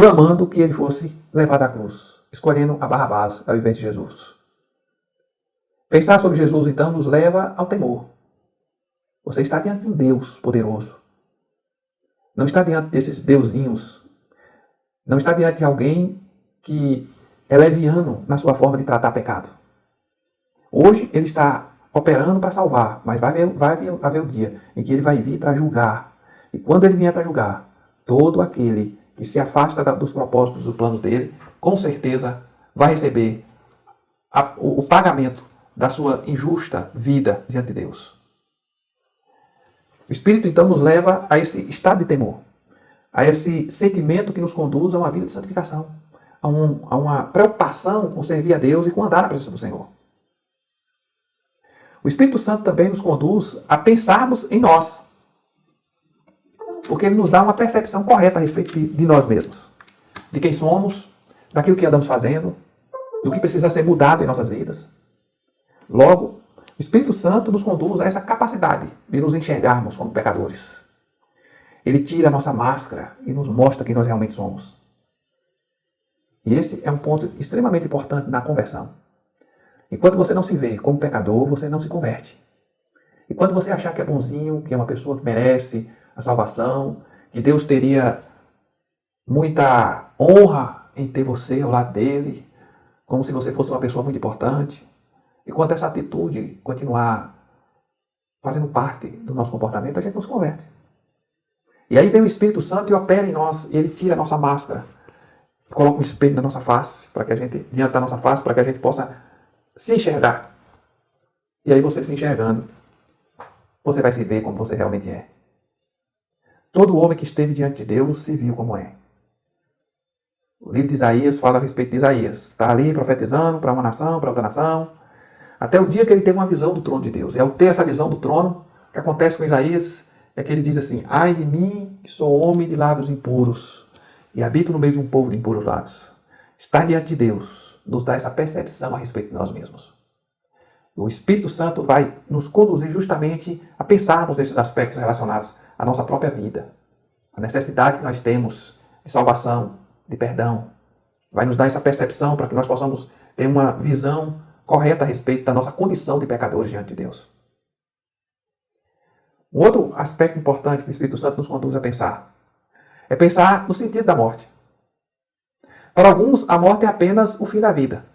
clamando que ele fosse levado à cruz, escolhendo a Barrabás ao invés de Jesus. Pensar sobre Jesus, então, nos leva ao temor. Você está diante de um Deus poderoso. Não está diante desses deusinhos. Não está diante de alguém que é leviano na sua forma de tratar pecado. Hoje ele está operando para salvar, mas vai haver o dia em que ele vai vir para julgar. E quando ele vier para julgar, todo aquele que se afasta dos propósitos, dos planos dele, com certeza vai receber o pagamento da sua injusta vida diante de Deus. O Espírito, então, nos leva a esse estado de temor, a esse sentimento que nos conduz a uma vida de santificação, a uma preocupação com servir a Deus e com andar na presença do Senhor. O Espírito Santo também nos conduz a pensarmos em nós, porque ele nos dá uma percepção correta a respeito de nós mesmos, de quem somos, daquilo que andamos fazendo, do que precisa ser mudado em nossas vidas. Logo, o Espírito Santo nos conduz a essa capacidade de nos enxergarmos como pecadores. Ele tira a nossa máscara e nos mostra quem nós realmente somos. E esse é um ponto extremamente importante na conversão. Enquanto você não se vê como pecador, você não se converte. Enquanto você achar que é bonzinho, que é uma pessoa que merece a salvação, que Deus teria muita honra em ter você ao lado dele, como se você fosse uma pessoa muito importante, enquanto essa atitude continuar fazendo parte do nosso comportamento, a gente não se converte. E aí vem o Espírito Santo e opera em nós, e ele tira a nossa máscara, coloca um espelho na nossa face, para que a gente, diante da nossa face, para que a gente possa se enxergar. E aí você se enxergando, você vai se ver como você realmente é. Todo homem que esteve diante de Deus se viu como é. O livro de Isaías fala a respeito de Isaías. Está ali profetizando para uma nação, para outra nação, até o dia que ele teve uma visão do trono de Deus. E ao ter essa visão do trono, o que acontece com Isaías é que ele diz assim: ai de mim, que sou homem de lábios impuros, e habito no meio de um povo de impuros lábios. Estar diante de Deus nos dá essa percepção a respeito de nós mesmos. O Espírito Santo vai nos conduzir justamente a pensarmos nesses aspectos relacionados à nossa própria vida. A necessidade que nós temos de salvação, de perdão. Vai nos dar essa percepção para que nós possamos ter uma visão correta a respeito da nossa condição de pecadores diante de Deus. Um outro aspecto importante que o Espírito Santo nos conduz a pensar é pensar no sentido da morte. Para alguns, a morte é apenas o fim da vida.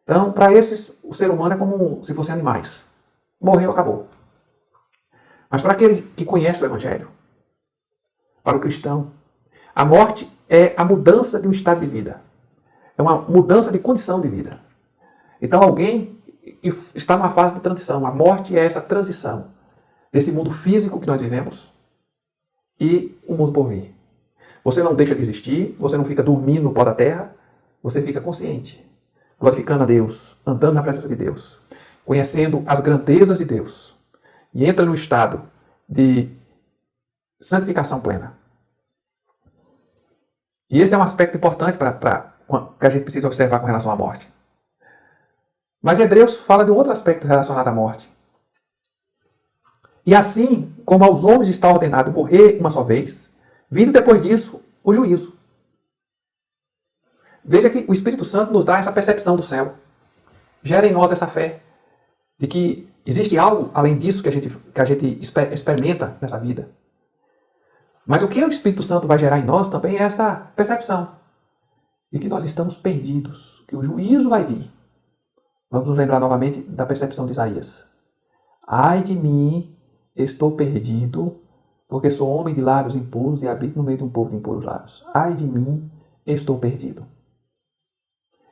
Então, para esses, o ser humano é como se fossem animais. Morreu, acabou. Mas para aquele que conhece o Evangelho, para o cristão, a morte é a mudança de um estado de vida. É uma mudança de condição de vida. Então, alguém está numa fase de transição. A morte é essa transição desse mundo físico que nós vivemos e o mundo por vir. Você não deixa de existir, você não fica dormindo no pó da terra, você fica consciente, glorificando a Deus, andando na presença de Deus, conhecendo as grandezas de Deus, e entra no estado de santificação plena. E esse é um aspecto importante que a gente precisa observar com relação à morte. Mas Hebreus fala de um outro aspecto relacionado à morte. E assim como aos homens está ordenado morrer uma só vez, vindo depois disso o juízo. Veja que o Espírito Santo nos dá essa percepção do céu. Gera em nós essa fé de que existe algo além disso que a gente experimenta nessa vida. Mas o que o Espírito Santo vai gerar em nós também é essa percepção de que nós estamos perdidos, que o juízo vai vir. Vamos nos lembrar novamente da percepção de Isaías. Ai de mim, estou perdido, porque sou homem de lábios impuros e habito no meio de um povo de impuros lábios. Ai de mim, estou perdido.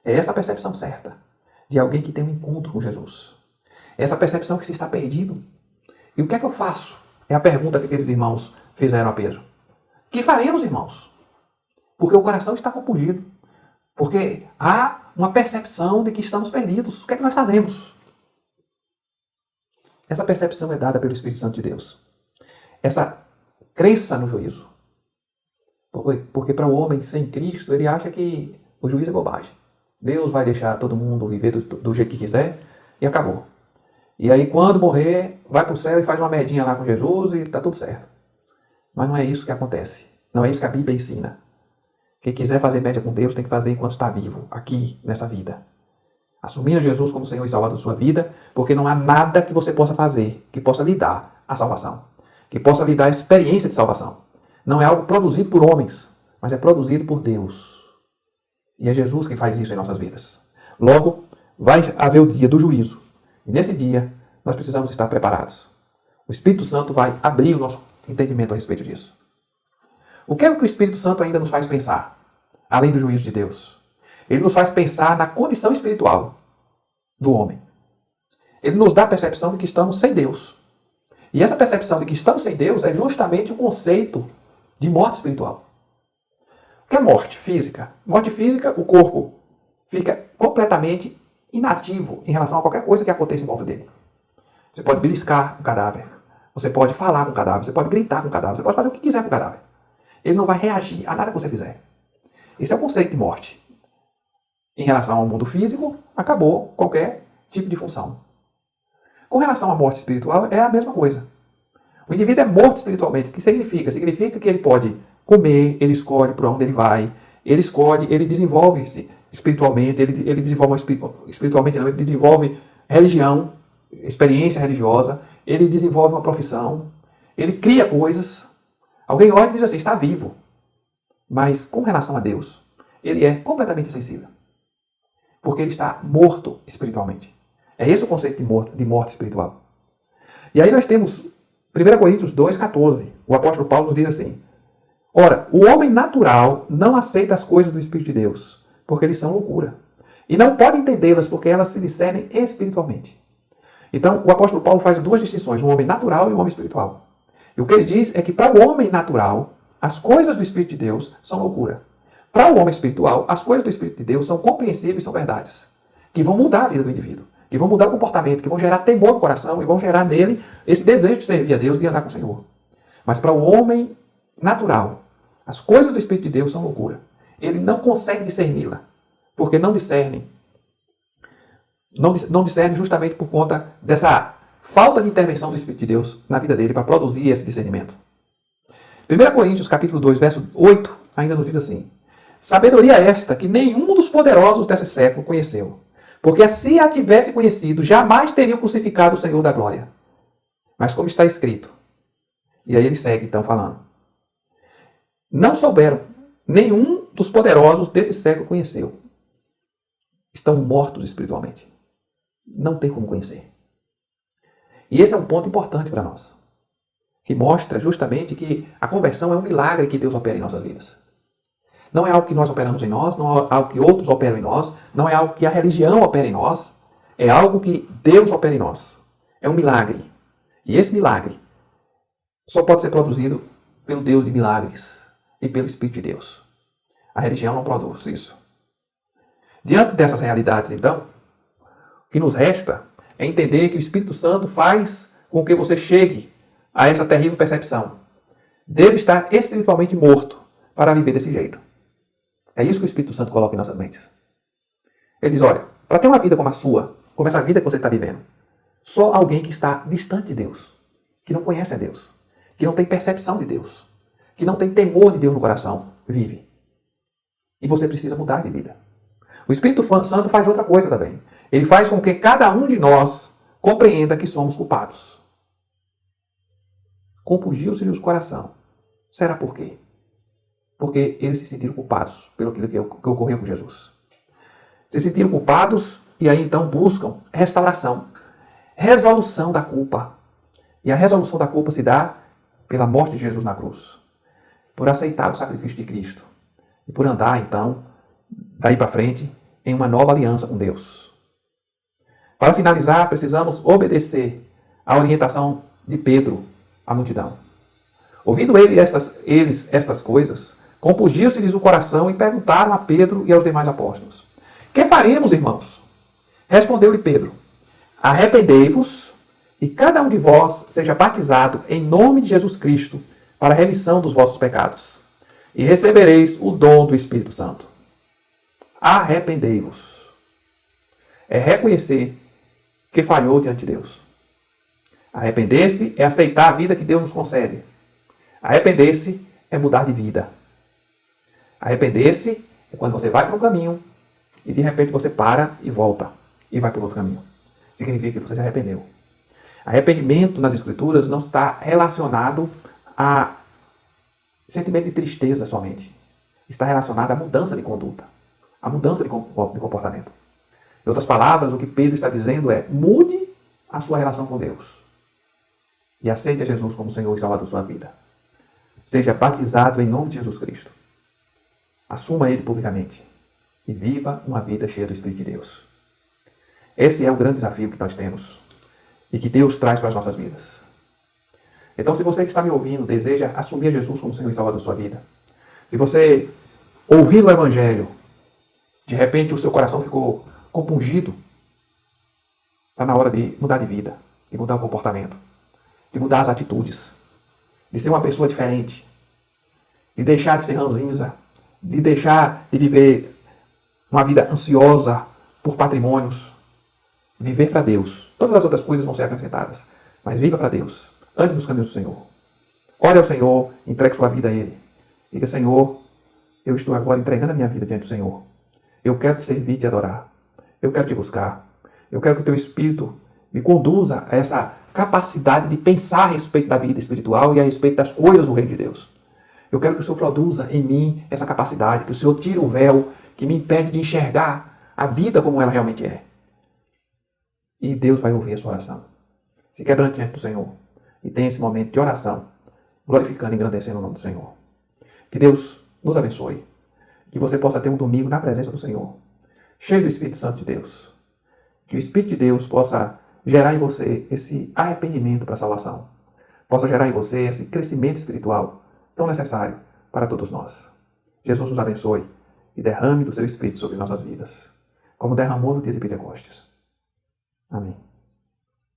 É essa a percepção certa de alguém que tem um encontro com Jesus. É essa percepção que se está perdido. E o que é que eu faço? É a pergunta que aqueles irmãos fizeram a Pedro. O que faremos, irmãos? Porque o coração está compungido. Porque há uma percepção de que estamos perdidos. O que é que nós fazemos? Essa percepção é dada pelo Espírito Santo de Deus. Essa crença no juízo. Porque para o homem sem Cristo, ele acha que o juízo é bobagem. Deus vai deixar todo mundo viver do jeito que quiser e acabou. E aí quando morrer, vai para o céu e faz uma medinha lá com Jesus e está tudo certo. Mas não é isso que acontece. Não é isso que a Bíblia ensina. Quem quiser fazer média com Deus tem que fazer enquanto está vivo, aqui, nessa vida. Assumindo Jesus como Senhor e Salvador da sua vida, porque não há nada que você possa fazer que possa lhe dar a salvação, que possa lhe dar a experiência de salvação. Não é algo produzido por homens, mas é produzido por Deus. E é Jesus quem faz isso em nossas vidas. Logo, vai haver o dia do juízo. E nesse dia, nós precisamos estar preparados. O Espírito Santo vai abrir o nosso entendimento a respeito disso. O que é que o Espírito Santo ainda nos faz pensar, além do juízo de Deus? Ele nos faz pensar na condição espiritual do homem. Ele nos dá a percepção de que estamos sem Deus. E essa percepção de que estamos sem Deus é justamente o conceito de morte espiritual. O que é morte física? Morte física, o corpo fica completamente inativo em relação a qualquer coisa que aconteça em volta dele. Você pode beliscar um cadáver, você pode falar com o cadáver, você pode gritar com o cadáver, você pode fazer o que quiser com o cadáver. Ele não vai reagir a nada que você fizer. Esse é o conceito de morte. Em relação ao mundo físico, acabou qualquer tipo de função. Com relação à morte espiritual, é a mesma coisa. O indivíduo é morto espiritualmente. O que significa? Significa que ele pode comer, ele escolhe para onde ele vai, ele escolhe, ele desenvolve-se espiritualmente, ele desenvolve espiritualmente, não, ele desenvolve religião, experiência religiosa, ele desenvolve uma profissão, ele cria coisas. Alguém olha e diz assim, está vivo. Mas com relação a Deus, ele é completamente insensível. Porque ele está morto espiritualmente. É esse o conceito de morte espiritual. E aí nós temos 1 Coríntios 2,14. O apóstolo Paulo nos diz assim: ora, o homem natural não aceita as coisas do Espírito de Deus, porque eles são loucura. E não pode entendê-las, porque elas se discernem espiritualmente. Então, o apóstolo Paulo faz duas distinções, um homem natural e um homem espiritual. E o que ele diz é que para o homem natural, as coisas do Espírito de Deus são loucura. Para o homem espiritual, as coisas do Espírito de Deus são compreensíveis e são verdades, que vão mudar a vida do indivíduo, que vão mudar o comportamento, que vão gerar temor no coração e vão gerar nele esse desejo de servir a Deus e andar com o Senhor. Mas para o homem natural, as coisas do Espírito de Deus são loucura. Ele não consegue discerni-la, porque não discerne. Não discerne justamente por conta dessa falta de intervenção do Espírito de Deus na vida dele para produzir esse discernimento. 1 Coríntios capítulo 2, verso 8, ainda nos diz assim: sabedoria esta que nenhum dos poderosos desse século conheceu, porque se a tivesse conhecido, jamais teriam crucificado o Senhor da glória. Mas como está escrito, e aí ele segue então falando, não souberam, nenhum dos poderosos desse século conheceu. Estão mortos espiritualmente. Não tem como conhecer. E esse é um ponto importante para nós, que mostra justamente que a conversão é um milagre que Deus opera em nossas vidas. Não é algo que nós operamos em nós, não é algo que outros operam em nós, não é algo que a religião opera em nós, é algo que Deus opera em nós. É um milagre. E esse milagre só pode ser produzido pelo Deus de milagres e pelo Espírito de Deus. A religião não produz isso. Diante dessas realidades, então, o que nos resta é entender que o Espírito Santo faz com que você chegue a essa terrível percepção. Deve estar espiritualmente morto para viver desse jeito. É isso que o Espírito Santo coloca em nossas mentes. Ele diz, olha, para ter uma vida como a sua, como essa vida que você está vivendo, só alguém que está distante de Deus, que não conhece a Deus, que não tem percepção de Deus, que não tem temor de Deus no coração, vive. E você precisa mudar de vida. O Espírito Santo faz outra coisa também. Ele faz com que cada um de nós compreenda que somos culpados. Compungiu-se-lhes o coração. Será por quê? Porque eles se sentiram culpados pelo que ocorreu com Jesus. Se sentiram culpados e aí então buscam restauração, resolução da culpa. E a resolução da culpa se dá pela morte de Jesus na cruz, por aceitar o sacrifício de Cristo e por andar então, daí para frente, em uma nova aliança com Deus. Para finalizar, precisamos obedecer à orientação de Pedro à multidão. Ouvindo eles estas coisas, compungiu-se-lhes o coração e perguntaram a Pedro e aos demais apóstolos: que faremos, irmãos? Respondeu-lhe Pedro: arrependei-vos e cada um de vós seja batizado em nome de Jesus Cristo para a remissão dos vossos pecados, e recebereis o dom do Espírito Santo. Arrependei-vos. É reconhecer que falhou diante de Deus. Arrepender-se é aceitar a vida que Deus nos concede. Arrepender-se é mudar de vida. Arrepender-se é quando você vai para um caminho e de repente você para e volta e vai para outro caminho. Significa que você se arrependeu. Arrependimento nas Escrituras não está relacionado a sentimento de tristeza somente. Está relacionado à mudança de conduta, à mudança de comportamento. Em outras palavras, o que Pedro está dizendo é: mude a sua relação com Deus e aceite a Jesus como Senhor e Salvador da sua vida. Seja batizado em nome de Jesus Cristo. Assuma Ele publicamente e viva uma vida cheia do Espírito de Deus. Esse é o grande desafio que nós temos e que Deus traz para as nossas vidas. Então, se você que está me ouvindo deseja assumir a Jesus como Senhor e Salvador da sua vida, se você ouvir o Evangelho, de repente o seu coração ficou compungido, está na hora de mudar de vida, de mudar o comportamento, de mudar as atitudes, de ser uma pessoa diferente, de deixar de ser ranzinza, de deixar de viver uma vida ansiosa por patrimônios, viver para Deus. Todas as outras coisas vão ser acrescentadas, mas viva para Deus, ande nos caminhos do Senhor. Ore ao Senhor, entregue sua vida a Ele. Diga: Senhor, eu estou agora entregando a minha vida diante do Senhor. Eu quero te servir e te adorar. Eu quero te buscar. Eu quero que o teu Espírito me conduza a essa capacidade de pensar a respeito da vida espiritual e a respeito das coisas do reino de Deus. Eu quero que o Senhor produza em mim essa capacidade, que o Senhor tire o véu que me impede de enxergar a vida como ela realmente é. E Deus vai ouvir a sua oração. Se quebrante diante do Senhor e tenha esse momento de oração, glorificando e engrandecendo o nome do Senhor. Que Deus nos abençoe. Que você possa ter um domingo na presença do Senhor, cheio do Espírito Santo de Deus. Que o Espírito de Deus possa gerar em você esse arrependimento para a salvação. Possa gerar em você esse crescimento espiritual tão necessário para todos nós. Jesus nos abençoe e derrame do seu Espírito sobre nossas vidas, como derramou no dia de Pentecostes. Amém.